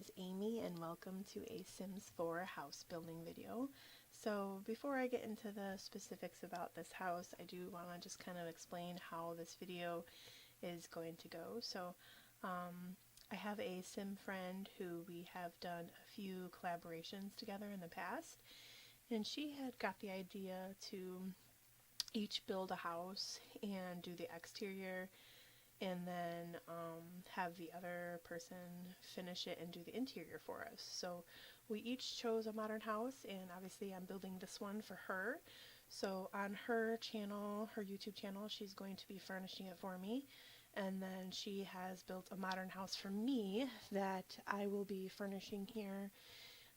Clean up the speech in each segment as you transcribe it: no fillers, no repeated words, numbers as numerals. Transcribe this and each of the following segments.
is Amy and welcome to a Sims 4 house building video. So before I get into the specifics about this house, I do want to just kind of explain how this video is going to go. I have a Sim friend who we have done a few collaborations together in the past, and she had got the idea to each build a house and do the exterior and then have the other person finish it and do the interior for us. So we each chose a modern house, and obviously I'm building this one for her. So on her channel, her YouTube channel, she's going to be furnishing it for me. And then she has built a modern house for me that I will be furnishing here,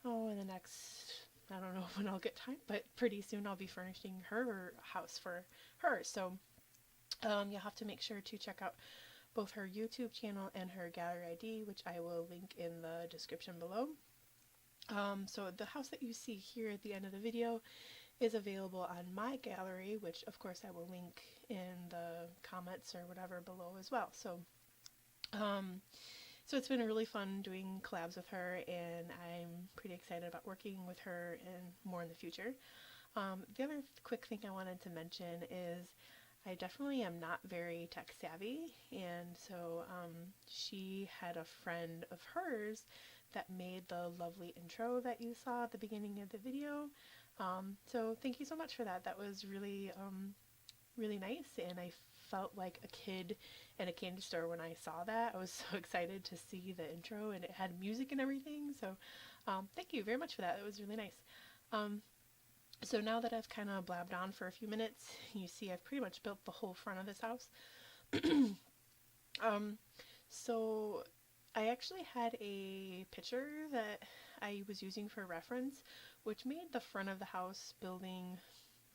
in the next, I don't know when I'll get time, but pretty soon I'll be furnishing her house for her. So you'll have to make sure to check out both her YouTube channel and her gallery ID, which I will link in the description below. So the house that you see here at the end of the video is available on my gallery, which of course I will link in the comments or whatever below as well. So it's been really fun doing collabs with her, and I'm pretty excited about working with her and more in the future. The other quick thing I wanted to mention is I definitely am not very tech savvy, and so she had a friend of hers that made the lovely intro that you saw at the beginning of the video. So thank you so much for that. That was really, really nice, and I felt like a kid in a candy store when I saw that. I was so excited to see the intro, and it had music and everything, so thank you very much for that. It was really nice. So now that I've kind of blabbed on for a few minutes, you see I've pretty much built the whole front of this house. So I actually had a picture that I was using for reference, which made the front of the house building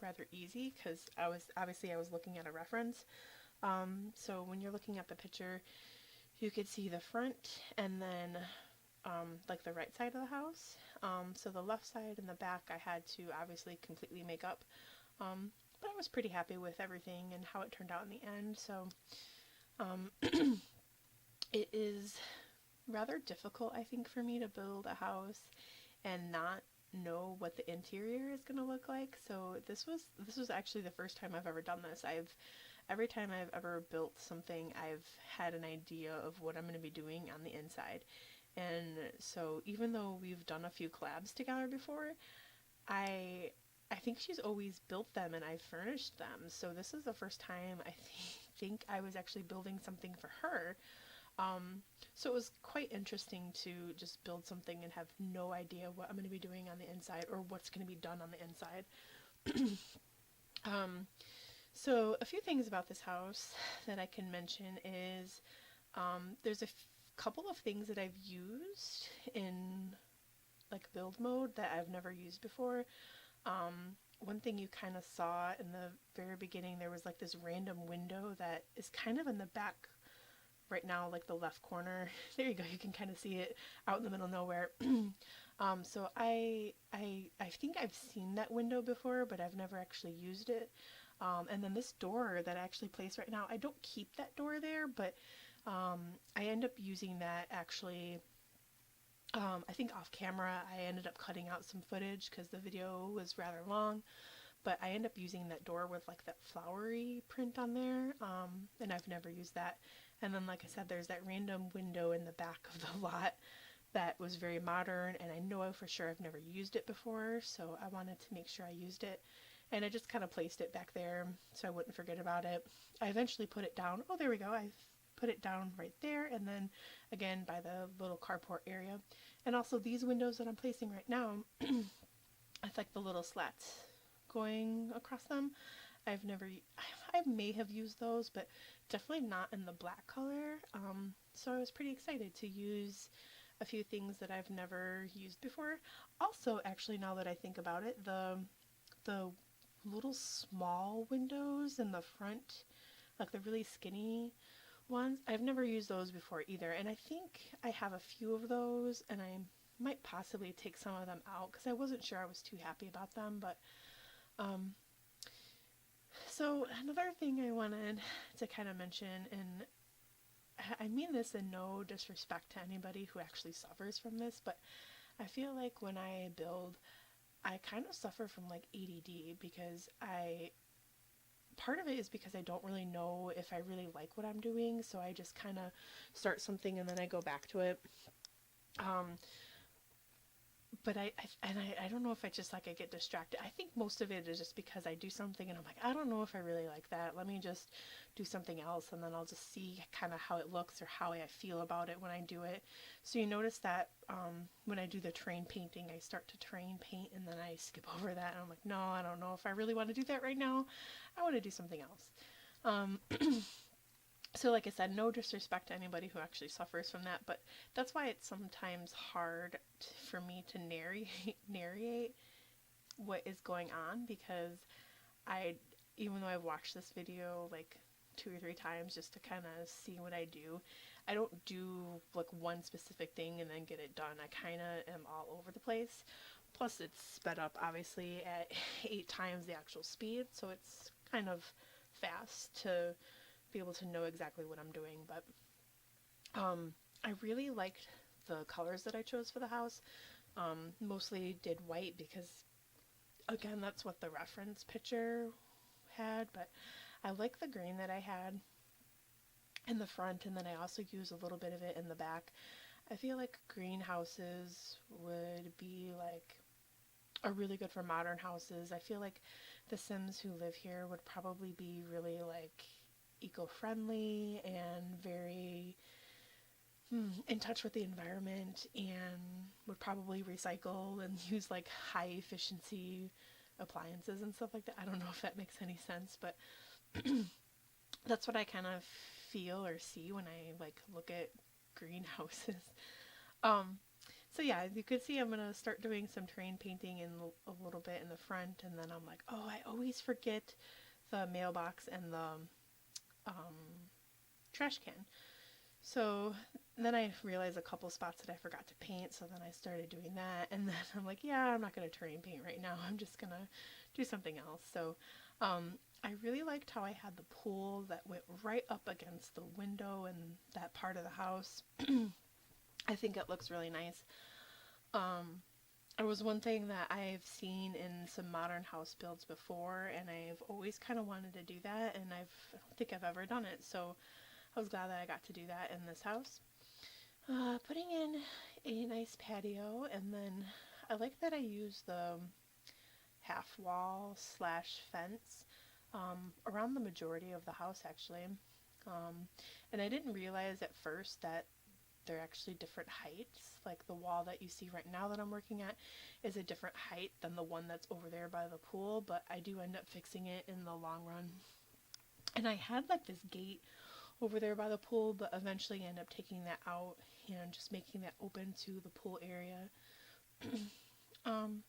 rather easy because I was looking at a reference. So when you're looking at the picture, you could see the front and then like the right side of the house. So the left side and the back I had to obviously completely make up, but I was pretty happy with everything and how it turned out in the end. So it is rather difficult, I think, for me to build a house and not know what the interior is going to look like. So this was actually the first time I've ever done this. Every time I've ever built something, I've had an idea of what I'm going to be doing on the inside. And so even though we've done a few collabs together before, I think she's always built them and I've furnished them. So this is the first time I think I was actually building something for her. So it was quite interesting to just build something and have no idea what I'm going to be doing on the inside or what's going to be done on the inside. So a few things about this house that I can mention is there's a couple of things that I've used in like build mode that I've never used before. One thing you kind of saw in the very beginning, there was like this random window that is kind of in the back right now, like the left corner. There you go, you can kind of see it out in the middle of nowhere. So I think I've seen that window before, but I've never actually used it. And then this door that I actually placed right now, I don't keep that door there, but I end up using that actually. I think off camera I ended up cutting out some footage because the video was rather long, but I end up using that door with like that flowery print on there, and I've never used that. And then like I said, there's that random window in the back of the lot that was very modern, and I know for sure I've never used it before, so I wanted to make sure I used it. And I just kind of placed it back there so I wouldn't forget about it. I eventually put it down. Oh, there we go. I put it down right there, and then again by the little carport area. And also these windows that I'm placing right now, it's like the little slats going across them. I may have used those, but definitely not in the black color. So I was pretty excited to use a few things that I've never used before. Also, actually, now that I think about it, the little small windows in the front, like the really skinny ones, I've never used those before either, and I think I have a few of those, and I might possibly take some of them out because I wasn't sure I was too happy about them. But so another thing I wanted to kind of mention, and I mean this in no disrespect to anybody who actually suffers from this, but I feel like when I build, I kind of suffer from like ADD because part of it is because I don't really know if I really like what I'm doing, so I just kind of start something and then I go back to it. Um, but I don't know if I just like I get distracted. I think most of it is just because I do something and I'm like, I don't know if I really like that. Let me just do something else and then I'll just see kind of how it looks or how I feel about it when I do it. So you notice that when I do the terrain painting, I start to terrain paint and then I skip over that and I'm like, no, I don't know if I really want to do that right now. I want to do something else. Um, so like I said, no disrespect to anybody who actually suffers from that, but that's why it's sometimes hard for me to narrate what is going on, because I, even though I've watched this video like 2 or 3 times just to kind of see what I do, I don't do like one specific thing and then get it done. I kind of am all over the place. Plus it's sped up obviously at 8 times the actual speed, so it's kind of fast to be able to know exactly what I'm doing. But I really liked the colors that I chose for the house. Mostly did white because, again, that's what the reference picture had, but I like the green that I had in the front, and then I also use a little bit of it in the back. I feel like greenhouses would be like are really good for modern houses. I feel like the Sims who live here would probably be really like eco-friendly and very in touch with the environment, and would probably recycle and use like high efficiency appliances and stuff like that. I don't know if that makes any sense, but that's what I kind of feel or see when I like look at greenhouses. Um, so yeah, you could see I'm gonna start doing some terrain painting in a little bit in the front, and then I'm like, oh, I always forget the mailbox and the trash can. So then I realized a couple spots that I forgot to paint, so then I started doing that, and then I'm like, yeah, I'm not gonna terrain paint right now. I'm just gonna do something else. So I really liked how I had the pool that went right up against the window in that part of the house. I think it looks really nice. It was one thing that I've seen in some modern house builds before, and I've always kind of wanted to do that, and I don't think I've ever done it, so I was glad that I got to do that in this house. Putting in a nice patio, and then I like that I use the half wall slash fence around the majority of the house actually. And I didn't realize at first that they're actually different heights. Like the wall that you see right now that I'm working at is a different height than the one that's over there by the pool, but I do end up fixing it in the long run. And I had like this gate over there by the pool, but eventually end up taking that out and just making that open to the pool area. um,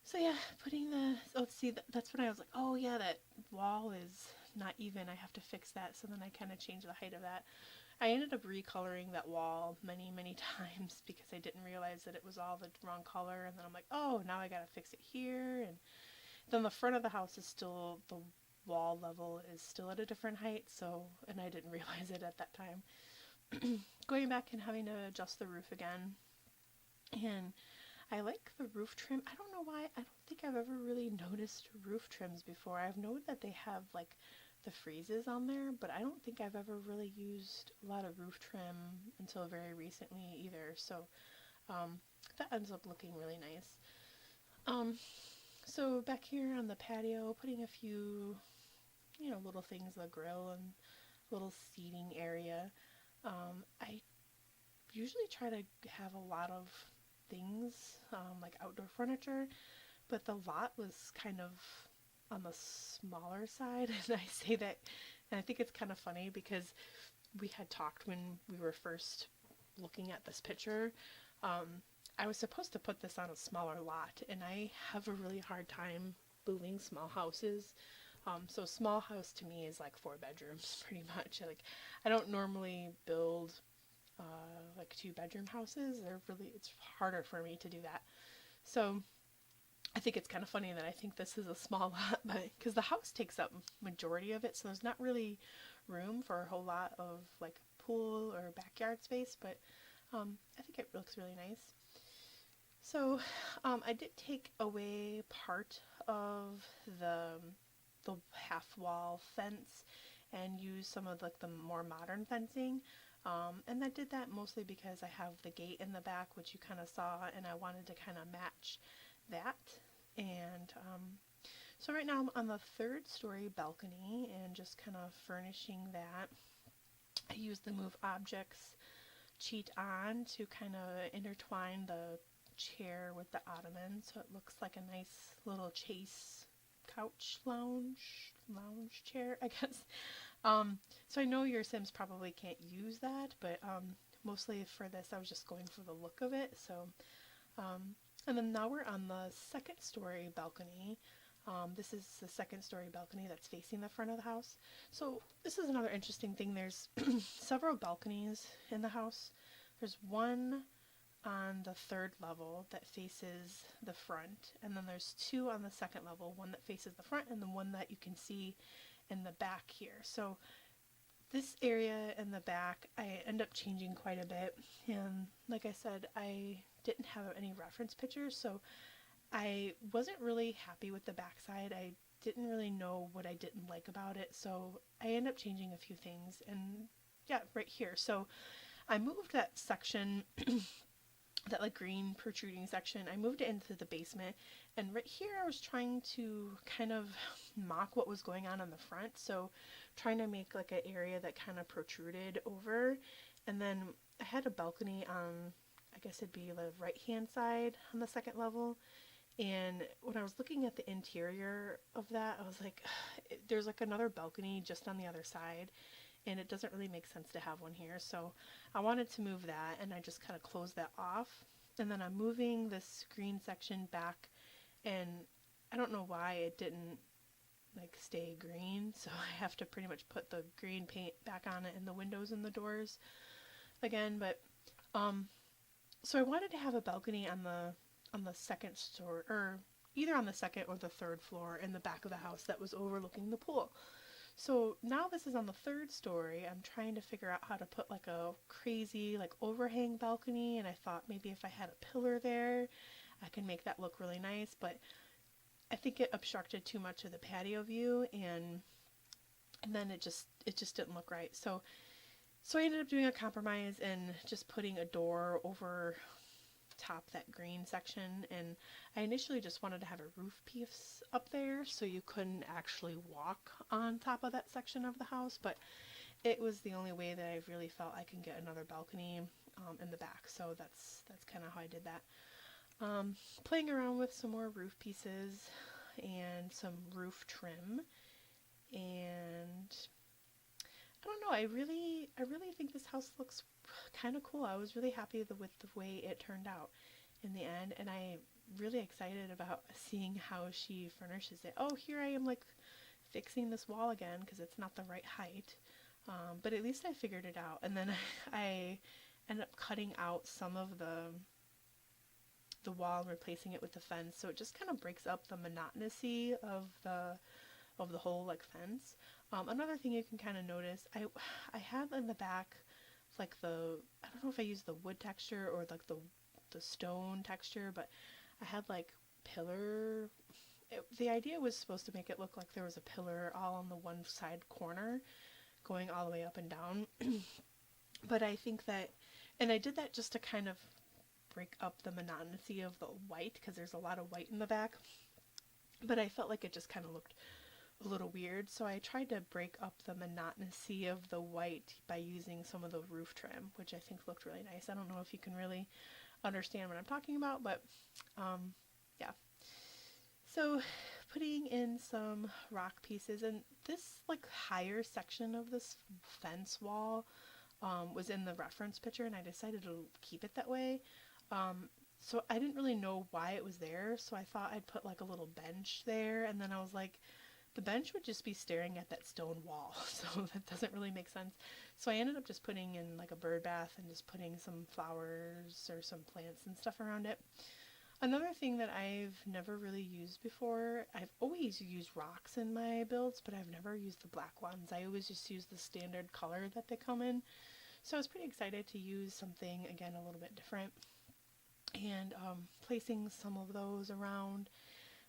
so yeah, putting the, oh, see, that's when I was like, oh yeah, that wall is not even, I have to fix that. So then I kind of changed the height of that. I ended up recoloring that wall many, many times because I didn't realize that it was all the wrong color. And then I'm like, oh, now I gotta fix it here. And then the front of the house is still, the wall level is still at a different height. So, and I didn't realize it at that time. Going back and having to adjust the roof again. And I like the roof trim. I don't know why. I don't think I've ever really noticed roof trims before. I've noted that they have like the freezes on there, but I don't think I've ever really used a lot of roof trim until very recently either. So that ends up looking really nice. So back here on the patio, putting a few, little things, the grill and little seating area. I usually try to have a lot of things, like outdoor furniture, but the lot was kind of on the smaller side, and I say that, and I think it's kind of funny because we had talked when we were first looking at this picture. I was supposed to put this on a smaller lot, and I have a really hard time moving small houses. So small house to me is like 4 bedrooms, pretty much. Like, I don't normally build like 2 bedroom houses. It's harder for me to do that. So I think it's kind of funny that I think this is a small lot, but because the house takes up majority of it, so there's not really room for a whole lot of like pool or backyard space, but I think it looks really nice. So I did take away part of the half wall fence and use some of like the more modern fencing. And I did that mostly because I have the gate in the back, which you kind of saw, and I wanted to kind of match that. And so right now I'm on the third story balcony and just kind of furnishing that. I use the move objects cheat on to kind of intertwine the chair with the ottoman so it looks like a nice little chase couch lounge chair, I guess. So I know your Sims probably can't use that, but mostly for this I was just going for the look of it. So and then now we're on the second story balcony. This is the second story balcony that's facing the front of the house. So this is another interesting thing. There's several balconies in the house. There's one on the third level that faces the front, and then there's two on the second level, one that faces the front and the one that you can see in the back here. So this area in the back I end up changing quite a bit, and like I said, I didn't have any reference pictures, so I wasn't really happy with the backside. I didn't really know what I didn't like about it, so I ended up changing a few things. And yeah, right here. So I moved that section, that like green protruding section, I moved it into the basement. And right here I was trying to kind of mock what was going on the front. So trying to make like an area that kind of protruded over. And then I had a balcony on, I guess it'd be the right hand side on the second level. And when I was looking at the interior of that, I was like, there's like another balcony just on the other side, and it doesn't really make sense to have one here. So I wanted to move that, and I just kind of closed that off. And then I'm moving this green section back, and I don't know why it didn't like stay green, so I have to pretty much put the green paint back on it in the windows and the doors again. But so I wanted to have a balcony on the second story, or either on the second or the third floor in the back of the house that was overlooking the pool. So now this is on the third story. I'm trying to figure out how to put like a crazy like overhang balcony, and I thought maybe if I had a pillar there I could make that look really nice, but I think it obstructed too much of the patio view, and then it just didn't look right. So I ended up doing a compromise and just putting a door over top that green section, and I initially just wanted to have a roof piece up there so you couldn't actually walk on top of that section of the house, but it was the only way that I really felt I can get another balcony in the back. So that's kind of how I did that. Playing around with some more roof pieces and some roof trim, and I don't know, I really think this house looks kind of cool. I was really happy with the way it turned out in the end, and I'm really excited about seeing how she furnishes it. Oh, here I am like fixing this wall again because it's not the right height, but at least I figured it out. And then I ended up cutting out some of the wall and replacing it with the fence, so it just kind of breaks up the monotony of the whole like fence. Another thing you can kind of notice, I have in the back like I don't know if I used the wood texture or like the stone texture, but I had like the idea was supposed to make it look like there was a pillar all on the one side corner going all the way up and down. But I think that, and I did that just to kind of break up the monotony of the white, because there's a lot of white in the back, but I felt like it just kind of looked a little weird, so I tried to break up the monotony of the white by using some of the roof trim, which I think looked really nice. I don't know if you can really understand what I'm talking about, but yeah. So putting in some rock pieces, and this like higher section of this fence wall was in the reference picture, and I decided to keep it that way. So I didn't really know why it was there, so I thought I'd put like a little bench there, and then I was like, the bench would just be staring at that stone wall, so that doesn't really make sense. So I ended up just putting in like a bird bath and just putting some flowers or some plants and stuff around it. Another thing that I've never really used before, I've always used rocks in my builds, but I've never used the black ones. I always just use the standard color that they come in. So I was pretty excited to use something, again, a little bit different, and placing some of those around.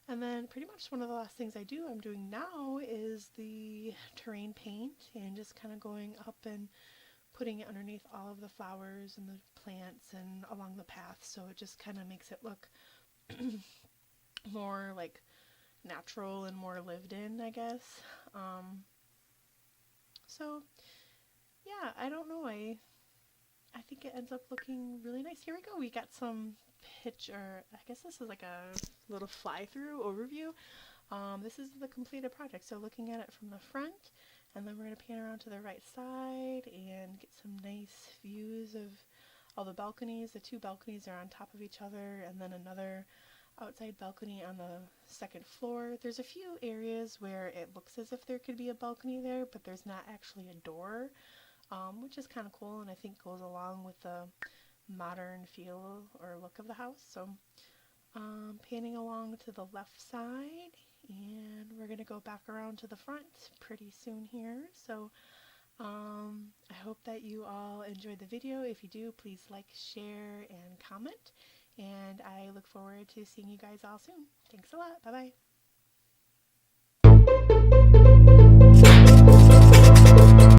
And then pretty much one of the last things I'm doing now is the terrain paint, and just kind of going up and putting it underneath all of the flowers and the plants and along the path, so it just kind of makes it look more like natural and more lived in, I guess. So yeah, I don't know. I think it ends up looking really nice. Here we go. We got some picture. I guess this is like a little fly-through overview. This is the completed project. So looking at it from the front, and then we're going to pan around to the right side and get some nice views of all the balconies. The two balconies are on top of each other, and then another outside balcony on the second floor. There's a few areas where it looks as if there could be a balcony there, but there's not actually a door, which is kind of cool, and I think goes along with the modern feel or look of the house. So panning along to the left side, and we're going to go back around to the front pretty soon here. So I hope that you all enjoyed the video. If you do, please like, share, and comment. And I look forward to seeing you guys all soon. Thanks a lot. Bye-bye.